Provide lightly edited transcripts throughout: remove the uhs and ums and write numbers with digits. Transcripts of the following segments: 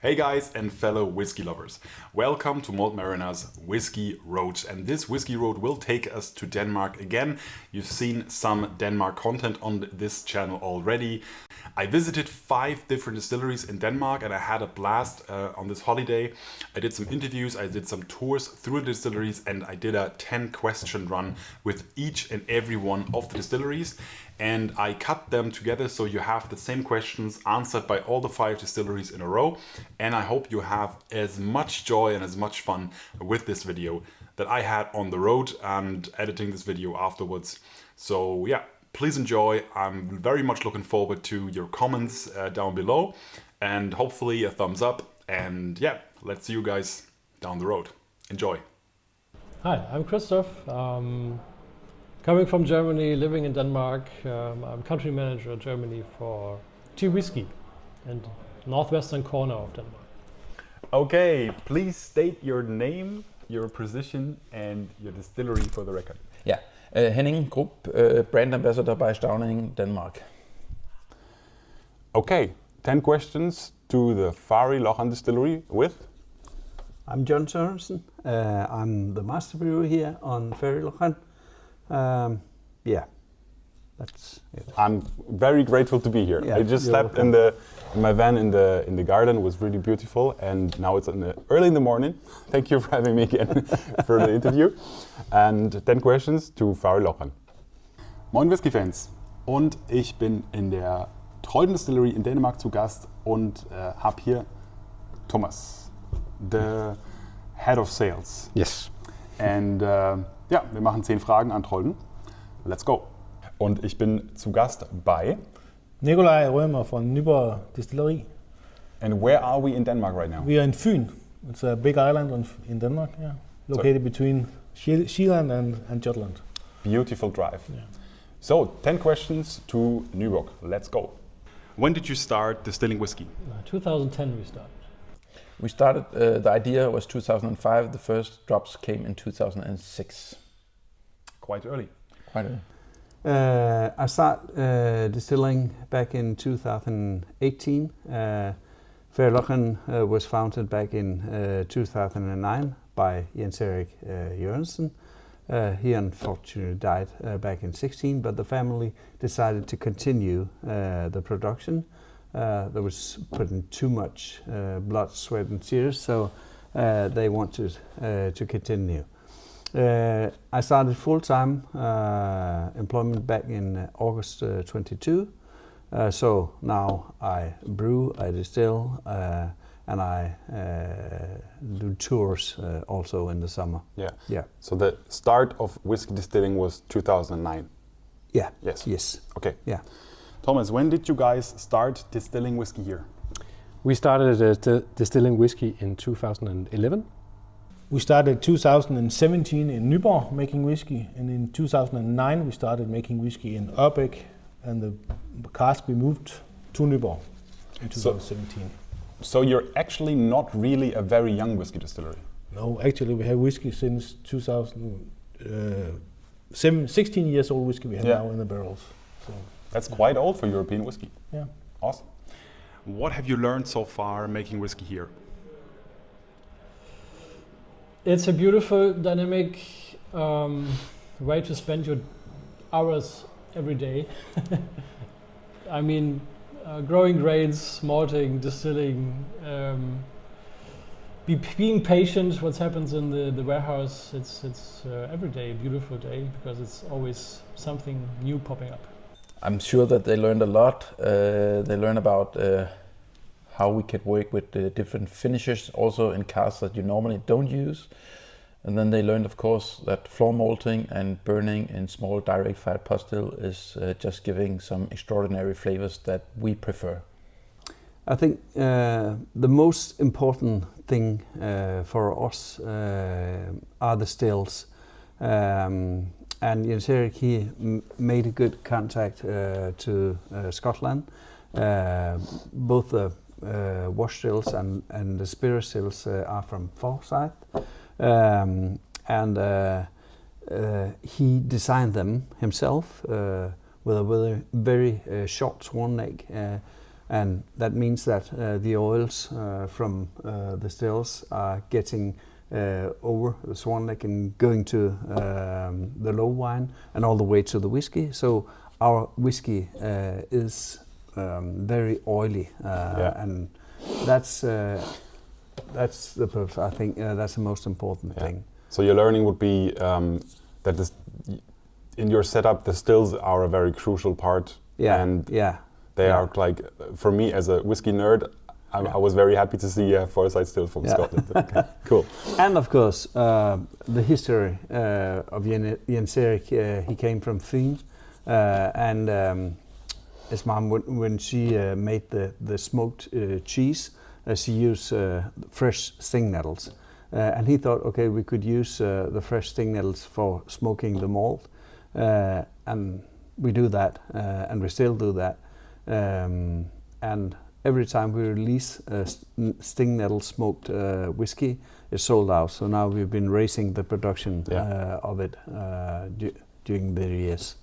Hey guys and fellow whiskey lovers, welcome to Malt Mariners Whiskey Road, and this Whiskey Road will take us to Denmark again. You've seen some Denmark content on this channel already. I visited 5 different distilleries in Denmark and I had a blast on this holiday. I did some interviews, I did some tours through the distilleries, and I did a 10-question run with each and every one of the distilleries. And I cut them together so you have the same questions answered by all the 5 distilleries in a row. And I hope you have as much joy and as much fun with this video that I had on the road and editing this video afterwards. So yeah, please enjoy. I'm very much looking forward to your comments down below and hopefully a thumbs up. And yeah, let's see you guys down the road. Enjoy. Hi, I'm Christoph. Coming from Germany, living in Denmark. I'm country manager in Germany for Tea Whisky and northwestern corner of Denmark. Okay, please state your name, your position and your distillery for the record. Yeah, Henning, Grubb, brand ambassador by Stauning, Denmark. Okay, 10 questions to the Fary Lochan distillery with? I'm John Sørensen. I'm the master brewer here on Fary Lochan. Yeah, that's it. I'm very grateful to be here. Yeah, I just slept in my van in the garden. It was really beautiful, and now it's early in the morning. Thank you for having me again for the interview. And 10 questions to Fary Lochan. Moin Whisky-Fans, und ich bin in der Trolden Distillery in Dänemark zu Gast und habe hier Thomas, the head of sales. Yes. And ja, wir machen 10 Fragen an Trolden. Let's go. Und ich bin zu Gast bei Nicolai, Rømer from Nyborg Distillery. And where are we in Denmark right now? We are in Fyn. It's a big island in Denmark, yeah. Located between Zealand and Jutland. Beautiful drive. Yeah. So, 10 questions to Nyborg. Let's go. When did you start distilling whiskey? 2010 we started. We started, the idea was 2005, the first drops came in 2006. Quite early. Quite early. I started distilling back in 2018. Fary Lochan was founded back in 2009 by Jens Erik Jørgensen. He unfortunately died back in 2016, but the family decided to continue the production. There was putting too much blood, sweat and tears, so they wanted to continue. I started full-time employment back in August 22. So now I brew, I distill, and I do tours also in the summer. Yeah. Yeah. So the start of whiskey distilling was 2009? Yeah. Yes. Yes. Okay. Yeah. Thomas, when did you guys start distilling whiskey here? We started distilling whiskey in 2011. We started 2017 in Nyborg making whiskey, and in 2009 we started making whiskey in Ørbæk, and the cask we moved to Nyborg in 2017. So you're actually not really a very young whiskey distillery? No, actually we have whiskey since 16 years old whiskey we have now in the barrels. So that's quite old for European whiskey. Yeah. Awesome. What have you learned so far making whiskey here? It's a beautiful, dynamic way to spend your hours every day. I mean, growing grades, malting, distilling, being patient. What happens in the warehouse? It's every day a beautiful day because it's always something new popping up. I'm sure that they learned a lot. They learned about how we could work with the different finishes, also in casks that you normally don't use. And then they learned, of course, that floor malting and burning in small direct fired pot still is just giving some extraordinary flavors that we prefer. I think the most important thing for us are the stills. And Jens Erik, he made a good contact to Scotland. Both the wash stills and the spirit stills are from Forsyth. And he designed them himself with a very short swan neck, and that means that the oils from the stills are getting over the swan neck and going to the low wine and all the way to the whiskey. So our whiskey is very oily, and that's the purpose. I think that's the most important thing. So your learning would be that in your setup, the stills are a very crucial part. They are like, for me as a whiskey nerd, I was very happy to see a foresight still from Scotland. Okay, cool. And of course, the history of Jens Erik, he came from Fyn, and his mom, when she made the smoked cheese, she used fresh sting nettles. And he thought, okay, we could use the fresh sting nettles for smoking the malt. And we do that, and we still do that. And every time we release sting nettle smoked whiskey, it's sold out. So now we've been raising the production of it during the years.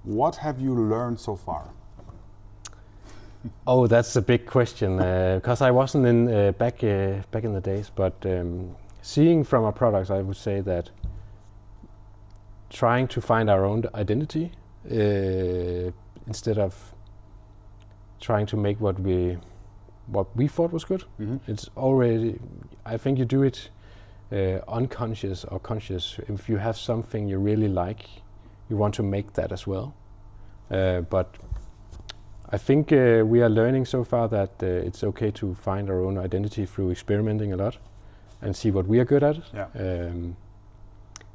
What have you learned so far? Oh, that's a big question, because I wasn't in back in the days. But seeing from our products, I would say that trying to find our own identity instead of trying to make what we thought was good. It's already, I think you do it unconscious or conscious. If you have something you really like, you want to make that as well. But I think we are learning so far that it's okay to find our own identity through experimenting a lot and see what we are good at.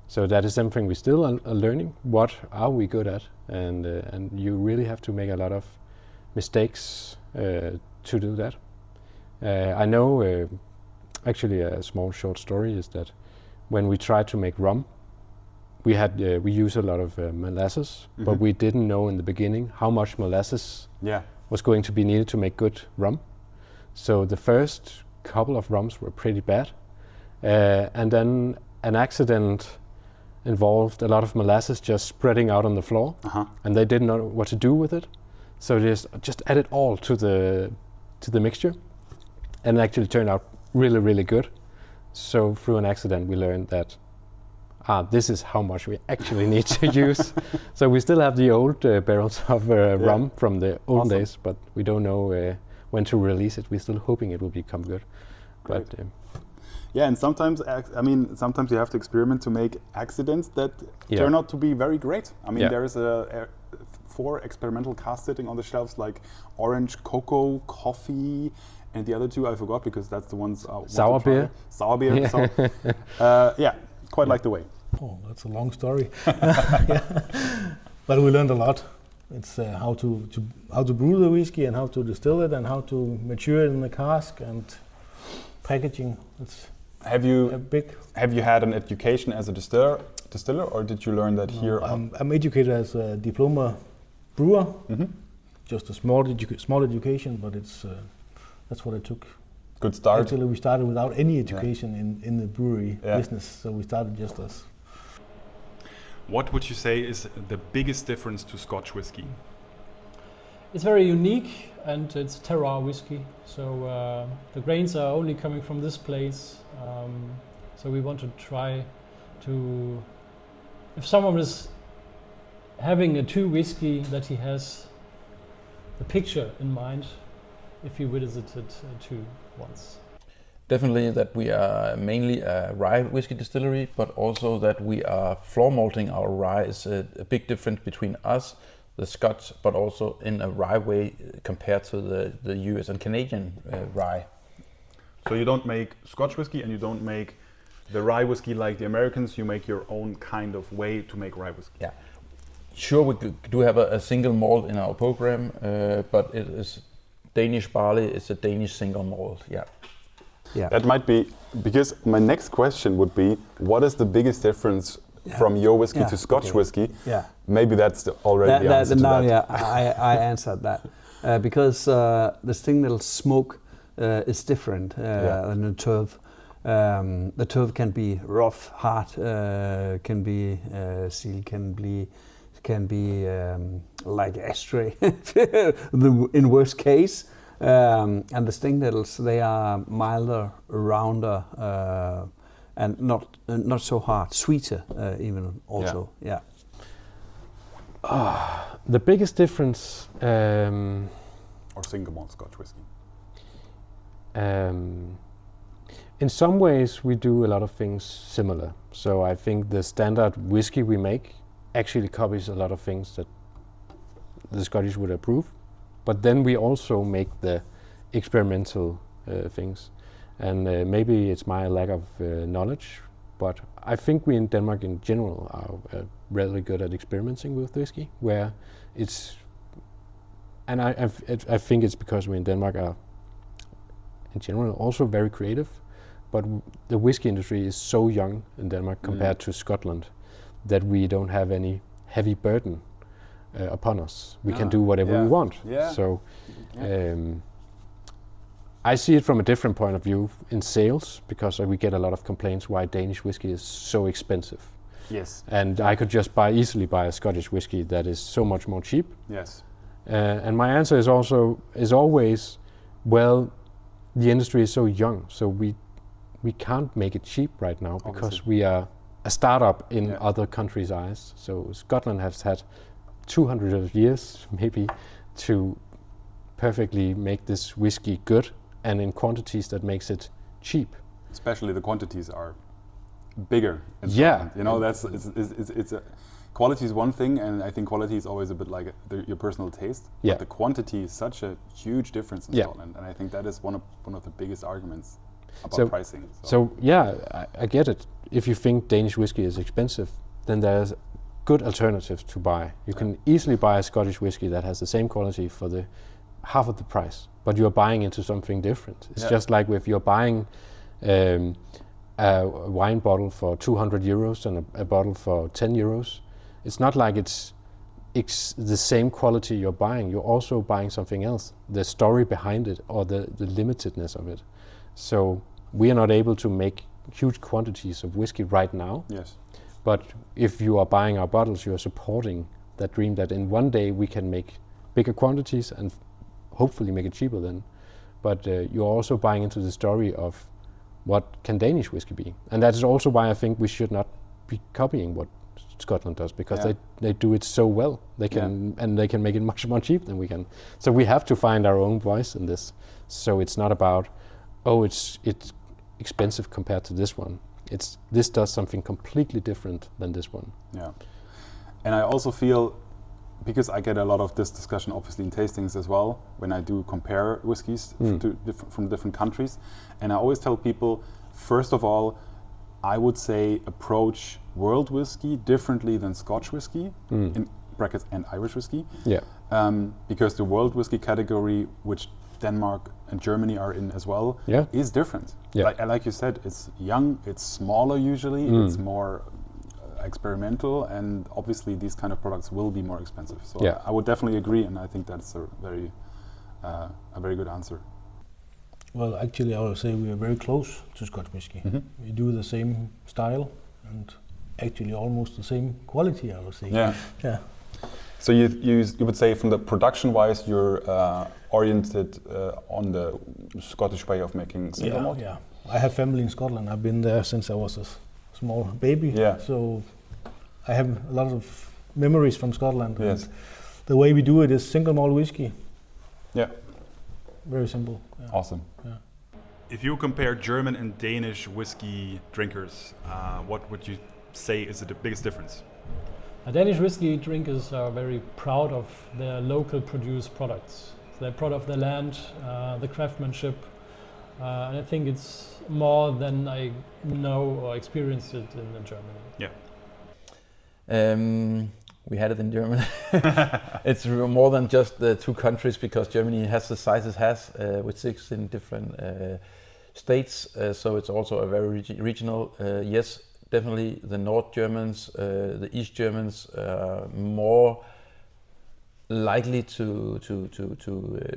So that is something we still are learning. What are we good at? And you really have to make a lot of mistakes to do that. I know actually a small short story is that when we tried to make rum, we use a lot of molasses, but we didn't know in the beginning how much molasses was going to be needed to make good rum. So the first couple of rums were pretty bad, and then an accident involved a lot of molasses just spreading out on the floor, and they didn't know what to do with it. So they just add it all to the mixture, and it actually turned out really, really good. So through an accident, we learned that this is how much we actually need to use. So we still have the old barrels of rum from the old days, but we don't know when to release it. We're still hoping it will become good. Great. But and sometimes sometimes you have to experiment to make accidents that turn out to be very great. I mean, there is 4 experimental casks sitting on the shelves, like orange, cocoa, coffee, and the other 2 I forgot because that's the ones. Sour beer. Sour beer. So, quite like the way. Oh, that's a long story. But we learned a lot. It's how to brew the whiskey and how to distill it and how to mature it in the cask and packaging. Have you had an education as a distiller, or did you learn that here? I'm educated as a diploma brewer. Just a small education, but that's what it took. Good start. Actually, we started without any education in the brewery business, so we started just us. What would you say is the biggest difference to Scotch whiskey? It's very unique, and it's terroir whiskey. So the grains are only coming from this place. So we want to try to, if someone is having a 2 whiskey, that he has the picture in mind if he visited 2 once. Definitely that we are mainly a rye whiskey distillery, but also that we are floor malting our rye is a big difference between us, the Scots, but also in a rye way compared to the US and Canadian rye. So you don't make Scotch whiskey and you don't make the rye whiskey like the Americans, you make your own kind of way to make rye whiskey. Yeah. Sure, we do have a single malt in our program, but it is Danish barley, it's a Danish single malt, yeah. That might be, because my next question would be, what is the biggest difference from your whiskey to Scotch whiskey? Maybe that's already the answer to that. I answered that. Because the sting nettle smoke is different than the turf. The turf can be rough, hard, can be seal, can be like ashtray in worst case. And the sting nettles, they are milder, rounder, and not so hard, sweeter even also. Yeah. The biggest difference. Or single malt Scotch whiskey. In some ways, we do a lot of things similar. So I think the standard whiskey we make actually copies a lot of things that the Scottish would approve. But then we also make the experimental things. And maybe it's my lack of knowledge, but I think we in Denmark in general are really good at experimenting with whiskey, where it's, and I think it's because we in Denmark are in general also very creative, but the whiskey industry is so young in Denmark compared to Scotland that we don't have any heavy burden upon us. We can do whatever we want. So I see it from a different point of view in sales, because we get a lot of complaints why Danish whiskey is so expensive. Yes. And I could just easily buy a Scottish whiskey that is so much more cheap. Yes. And my answer is always, well, the industry is so young, so we can't make it cheap right now because we are a startup in other countries' eyes. So Scotland has had 200 years maybe to perfectly make this whiskey good and in quantities that makes it cheap. Especially the quantities are bigger. Yeah, you know, it's a quality is one thing, and I think quality is always a bit like your personal taste. Yeah. But the quantity is such a huge difference in Scotland, and I think that is one of the biggest arguments about pricing. So I get it. If you think Danish whiskey is expensive, then there's good alternatives to buy. You can easily buy a Scottish whiskey that has the same quality for the half of the price, but you're buying into something different. It's just like if you're buying a wine bottle for 200 euros and a bottle for 10 euros. It's not like it's the same quality you're buying. You're also buying something else, the story behind it or the limitedness of it. So we are not able to make huge quantities of whiskey right now. Yes. But if you are buying our bottles, you are supporting that dream that in one day we can make bigger quantities and hopefully make it cheaper then. But you're also buying into the story of what can Danish whiskey be. And that is also why I think we should not be copying what Scotland does, because they do it so well. They can and they can make it much more cheap than we can. So we have to find our own voice in this. So it's not about, it's expensive compared to this one. This does something completely different than this one. Yeah. And I also feel, because I get a lot of this discussion obviously in tastings as well, when I do compare whiskies from different countries. And I always tell people, first of all, I would say approach world whiskey differently than Scotch whiskey, in brackets, and Irish whiskey. Yeah. Because the world whiskey category, which Denmark and Germany are in as well, is different. Yeah. Like you said, it's young, it's smaller usually, it's more experimental, and obviously these kind of products will be more expensive. So I would definitely agree, and I think that's a very good answer. Well, actually, I would say we are very close to Scotch whiskey. We do the same style and actually almost the same quality, I would say. Yeah. Yeah. So you would say from the production-wise, you're oriented on the Scottish way of making single malt? Yeah. I have family in Scotland. I've been there since I was a small baby. Yeah. So I have a lot of memories from Scotland. Yes. And the way we do it is single malt whiskey. Yeah. Very simple. Yeah. Awesome. Yeah. If you compare German and Danish whiskey drinkers, what would you say is the biggest difference? Danish whiskey drinkers are very proud of their local produced products. So they're proud of their land, the craftsmanship, and I think it's more than I know or experienced it in Germany. Yeah. We had it in Germany. It's more than just the two countries, because Germany has the size it has with 16 different states. So it's also a very regional. Yes, definitely the North Germans, the East Germans, more likely to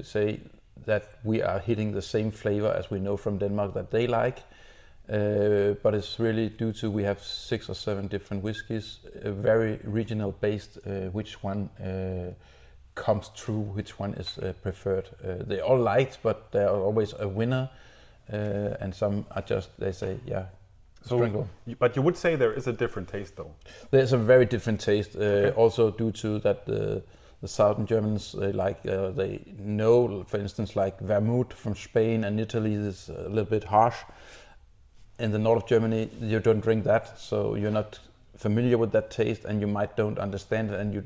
say that we are hitting the same flavor as we know from Denmark that they like. But it's really due to we have 6 or 7 different whiskies, very regional based, which one comes through which one is preferred. They all liked, but there are always a winner, and some are just, they say, yeah, sprinkle. But you would say there is a different taste though? There's a very different taste, also due to that the southern Germans, they know, for instance, like vermouth from Spain and Italy is a little bit harsh. In the north of Germany, you don't drink that, so you're not familiar with that taste, and you might don't understand it, and you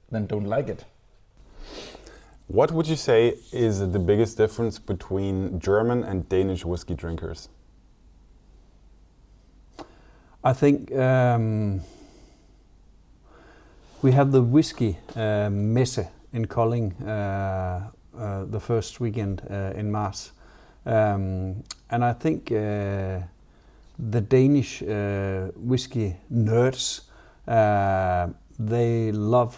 then don't like it. What would you say is the biggest difference between German and Danish whiskey drinkers? I think we have the whiskey messe in Kolding the first weekend in March. And I think the Danish whiskey nerds, they love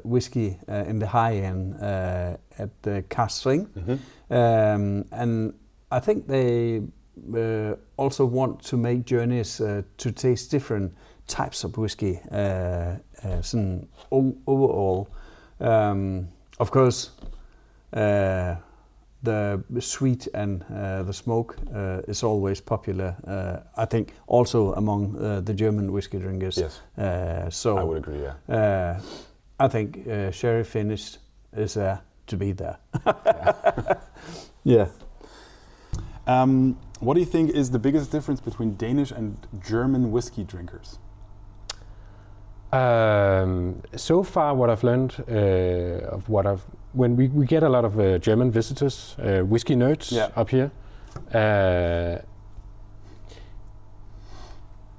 whiskey in the high end at the cask strength. And I think they also want to make journeys to taste different types of whiskey overall. Of course, the sweet and the smoke is always popular, I think, also among the German whiskey drinkers. Yes, so I would agree, yeah. I think sherry finished is to be there. Yeah. What do you think is the biggest difference between Danish and German whiskey drinkers? So far, what I've learned when we get a lot of German visitors, whiskey nerds up here,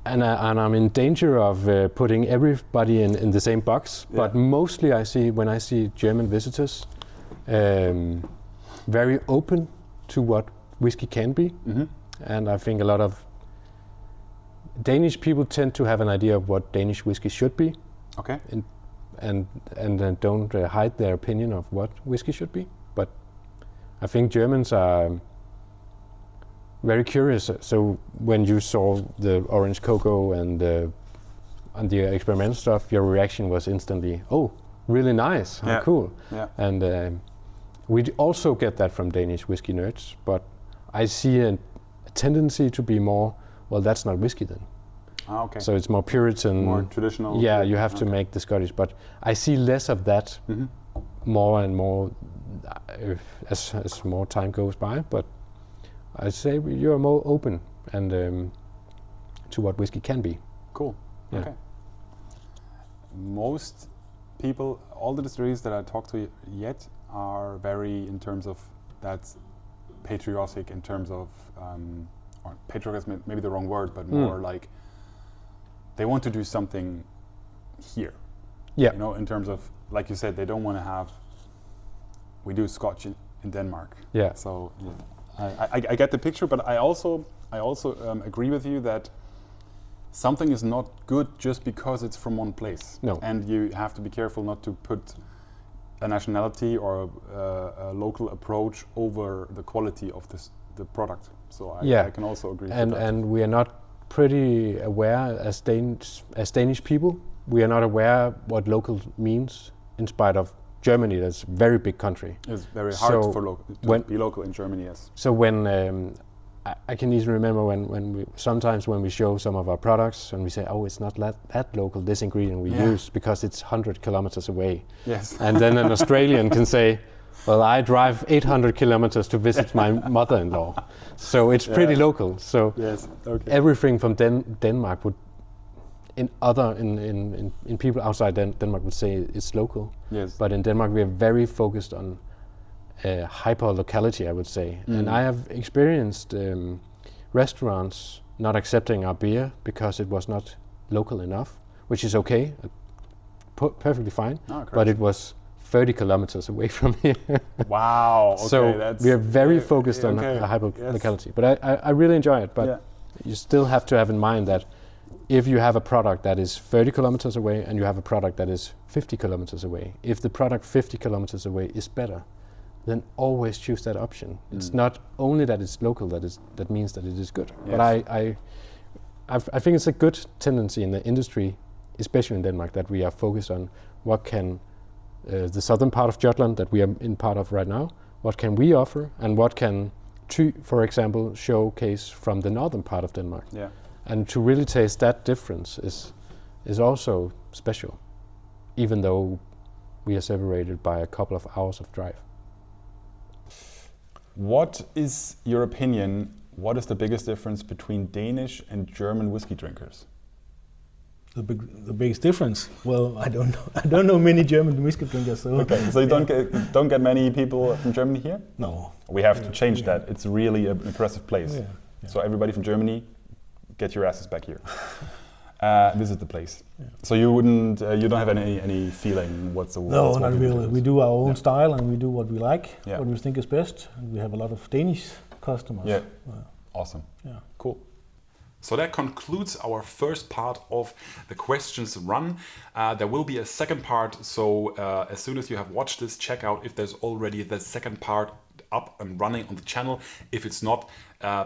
and I'm in danger of putting everybody in the same box. Yeah. But mostly, when I see German visitors, very open to what whiskey can be, and I think a lot of Danish people tend to have an idea of what Danish whiskey should be. Okay. And don't hide their opinion of what whiskey should be. But I think Germans are very curious. So when you saw the orange cocoa and the experimental stuff, your reaction was instantly, "Oh, really nice! How cool!" Yeah. And we also get that from Danish whiskey nerds. But I see a tendency to be more, well, that's not whiskey then. Ah, okay. So it's more Puritan, more traditional. Yeah, you have to make the Scottish, but I see less of that more and more as more time goes by. But I say you're more open and to what whiskey can be. Cool. Yeah. Okay. Most people, all the distilleries that I talked to yet, are very in terms of that's patriotic in terms of. Or patriotic is maybe the wrong word, but more like they want to do something here. Yeah. You know, in terms of, like you said, they don't want to have. We do Scotch in Denmark. Yeah. So I get the picture, but I also agree with you that something is not good just because it's from one place. No. And you have to be careful not to put a nationality or a local approach over the quality of the product. So I can also agree with that. And we are not pretty aware as Danish people. We are not aware what local means in spite of Germany. That's a very big country. It's very hard to be local in Germany, yes. So when I can easily remember when we show some of our products and we say, oh, it's not that local, this ingredient we use because it's 100 kilometers away. Yes. And then an Australian can say, well, I drive 800 kilometers to visit my mother-in-law. So it's pretty local. So everything from Denmark would, in people outside Denmark would say it's local. Yes. But in Denmark we are very focused on hyper-locality, I would say. And I have experienced restaurants not accepting our beer because it was not local enough, which is okay, perfectly fine. But it was 30 kilometers away from here. Wow. Okay, so we are very focused on hyper-locality. But I really enjoy it. But you still have to have in mind that if you have a product that is 30 kilometers away and you have a product that is 50 kilometers away, if the product 50 kilometers away is better, then always choose that option. It's not only that it's local that means that it is good. Yes. But I think it's a good tendency in the industry, especially in Denmark, that we are focused on what can the southern part of Jutland that we are in part of right now. What can we offer, and what can Thy, for example, showcase from the northern part of Denmark? Yeah. And to really taste that difference is also special, even though we are separated by a couple of hours of drive. What is your opinion? What is the biggest difference between Danish and German whiskey drinkers? The biggest difference? Well, I don't know. I don't know many German whiskey drinkers. So Okay, so you don't get many people from Germany here? No. We have to change that. It's really an impressive place. Yeah. So everybody from Germany, get your asses back here. Visit the place. Yeah. So you wouldn't, you don't have any feeling what's the No, not really. We do our own Yeah. style, and we do what we like, Yeah. what we think is best. And we have a lot of Danish customers. Yeah. Awesome. Yeah. Cool. So that concludes our first part of the questions run. There will be a second part, so as soon as you have watched this, check out if there's already the second part up and running on the channel. If it's not,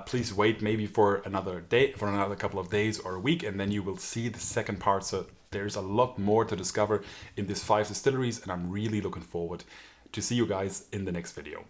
please wait maybe for another day, for another couple of days or a week, and then you will see the second part. So there's a lot more to discover in these 5 distilleries, and I'm really looking forward to see you guys in the next video.